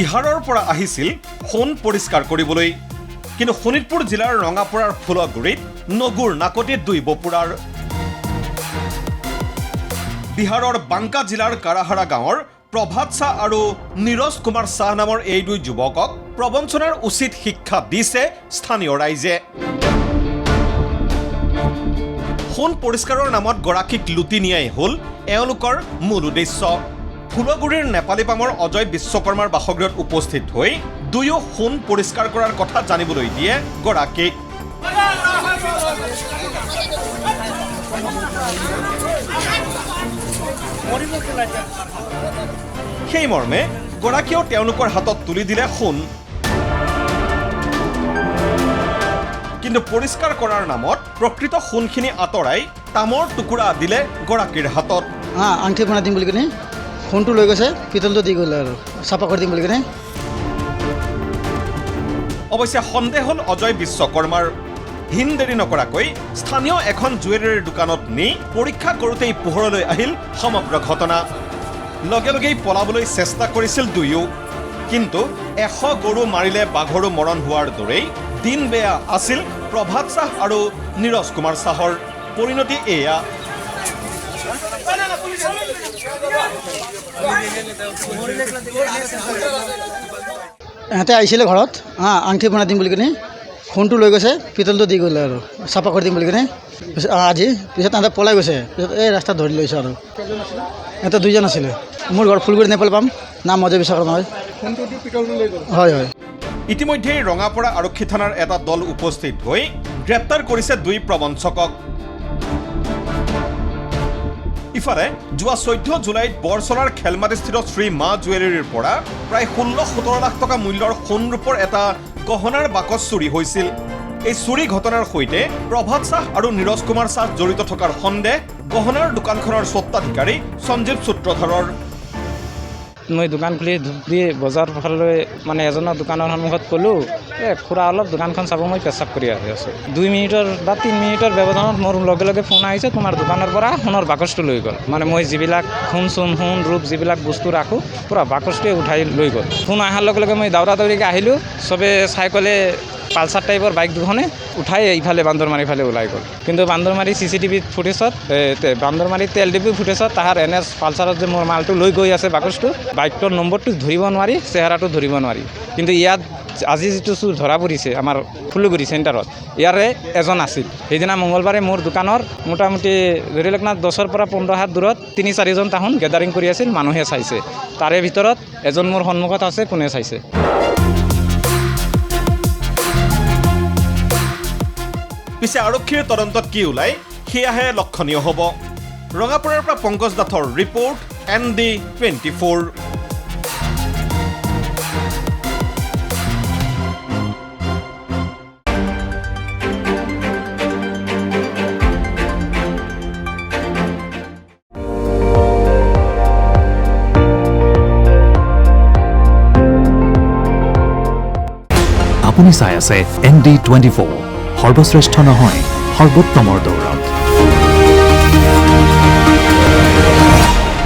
বিহাৰৰ পৰা আহিছিল সোণ পৰিষ্কাৰ কৰিবলৈ, কিন্তু শোণিতপুৰ জিলাৰ ৰঙাপৰাৰ ফুলগুৰিত নগুৰ নাকতিত দুই বপুৰাৰ। বিহাৰৰ বাংকা জিলাৰ কাৰাহাৰা গাঁৱৰ প্ৰভাত শাহ আৰু নীৰজ কুমাৰ শাহ নামৰ এই দুই যুৱকক প্ৰবঞ্চনাৰ উচিত শিক্ষা দিছে স্থানীয় ৰাইজে। সোণ পৰিষ্কাৰৰ নামত গৰাকীক লুটি নিয়াই হ'ল এওঁলোকৰ মূল উদ্দেশ্য। ফুলগুৰিৰ নেপালী পামৰ অজয় বিশ্বকৰ্মাৰ বাসগৃহত উপস্থিত হৈ দুয়ো সোণ পৰিষ্কাৰ কৰাৰ কথা জানিবলৈ দিয়ে গৰাকীক। সেই মৰ্মে গৰাকীয়েও তেওঁলোকৰ হাতত তুলি দিলে সোণ। কিন্তু পৰিষ্কাৰ কৰাৰ নামত প্ৰকৃত সোণখিনি আঁতৰাই তামৰ টুকুৰা দিলে গৰাকীৰ হাতত। আংঠি বনাই দিম বুলি কিনে সোণটো লৈ গৈছে, পিতলটো দি গ'ল আৰু চাফা কৰি দিম বুলি কিনে। অৱশ্যে সন্দেহ হ'ল অজয় বিশ্বকৰ্মাৰ। হিন দেৰি নকৰাকৈ স্থানীয় এখন জুৱেলাৰীৰ দোকানত নি পৰীক্ষা কৰোঁতেই পোহৰলৈ আহিল সমগ্ৰ ঘটনা। লগে লগেই পলাবলৈ চেষ্টা কৰিছিল দুয়ো, কিন্তু 100 গৰু মাৰিলে বাঘৰো মৰণ হোৱাৰ দৰেই দিন বেয়া আছিল প্ৰভাত শাহ আৰু নীৰজ কুমাৰ শাহৰ। পৰিণতি এয়া। ইহঁতে আহিছিলে ঘৰত আংঠি বনাই দিম বুলি কিনে, সোণটো লৈ গৈছে, পিতলটো দি গ'ল আৰু চাফা কৰি দিম বুলি কিনে। আজি পিছত তাহাঁতে পলাই গৈছে, পিছত এই ৰাস্তাত ধৰি লৈছে আৰু। ইহঁতে দুইজন আছিলে। মোৰ ঘৰ ফুলগুৰি নেপালী পাম, নাম অজয় বিশ্বকৰ্মা হয়। হয় হয়। ইতিমধ্যে ৰঙাপৰা আৰক্ষী থানাৰ এটা দল উপস্থিত হৈ গ্ৰেপ্তাৰ কৰিছে দুই প্ৰবঞ্চকক। ইফালে যোৱা 14 জুলাইত বৰচলাৰ খেলমাটিস্থিত শ্ৰী মা জুৱেলাৰীৰ পৰা প্ৰায় 16-17 লাখ টকা মূল্যৰ সোণৰূপৰ এটা গহনাৰ বাকচ চুৰি হৈছিল। এই চুৰি ঘটনাৰ সৈতে প্ৰভাত শাহ আৰু নীৰজ কুমাৰ শাহ জড়িত থকাৰ সন্দেহ গহনাৰ দোকানখনৰ স্বত্বাধিকাৰী সঞ্জীৱ সূত্ৰধৰৰ। মই দোকান খুলি ধুবুৰী বজাৰ ফাললৈ মানে এজনৰ দোকানৰ সন্মুখত ক'লোঁ, খুৰা অলপ দোকানখন চাব, মই পেচাব কৰি আহি আছোঁ। 2 মিনিটৰ বা 3 মিনিটৰ ব্যৱধানত মোৰ লগে লগে ফোন আহিছে, তোমাৰ দোকানৰ পৰা সোণৰ বাকচটো লৈ গ'ল। মানে মই যিবিলাক সোণ ৰূপ যিবিলাক বস্তু ৰাখোঁ, পূৰা বাকচটোৱে উঠাই লৈ গ'ল। ফোন অহাৰ লগে লগে মই দৌৰা দৌৰিকৈ আহিলোঁ। চবে চাই ক'লে পালচাৰ টাইপৰ বাইক দুখনে উঠাই ইফালে বান্দৰমাৰী ফালে ওলাই গ'ল। কিন্তু বান্দৰমাৰী CCTV ফুটেজত, বান্দৰমাৰী তেল ডিপু ফুটেজত তাহাৰ NS পালচাৰত যে মোৰ মালটো লৈ গৈ আছে বাকচটো, বাইকটোৰ নম্বৰটো ধৰিব নোৱাৰি, চেহেৰাটো ধৰিব নোৱাৰি। কিন্তু ইয়াত আজি যিটো চুৰ ধৰা পৰিছে আমাৰ ফুলগুৰি চেণ্টাৰত, ইয়াৰে এজন আছিল। সেইদিনা মঙলবাৰে মোৰ দোকানৰ মোটামুটি ধৰি লওক না 10ৰ পৰা 15 হাত দূৰত 3-4জন তাহোন গেডাৰিং কৰি আছিল, মানুহে চাইছে। তাৰে ভিতৰত এজন মোৰ সন্মুখত আছে, কোনে চাইছে। পিছে আৰক্ষীৰ তদন্তত কি ওলাই সেয়াহে লক্ষণীয় হ'ব। ৰঙাপৰাৰ পৰা পংকজ দাসৰ ৰিপৰ্ট, ND24। আপুনি চাই আছে ND24, সৰ্বশ্ৰেষ্ঠ নহয়, সৰ্বোত্তমৰ দৌৰা।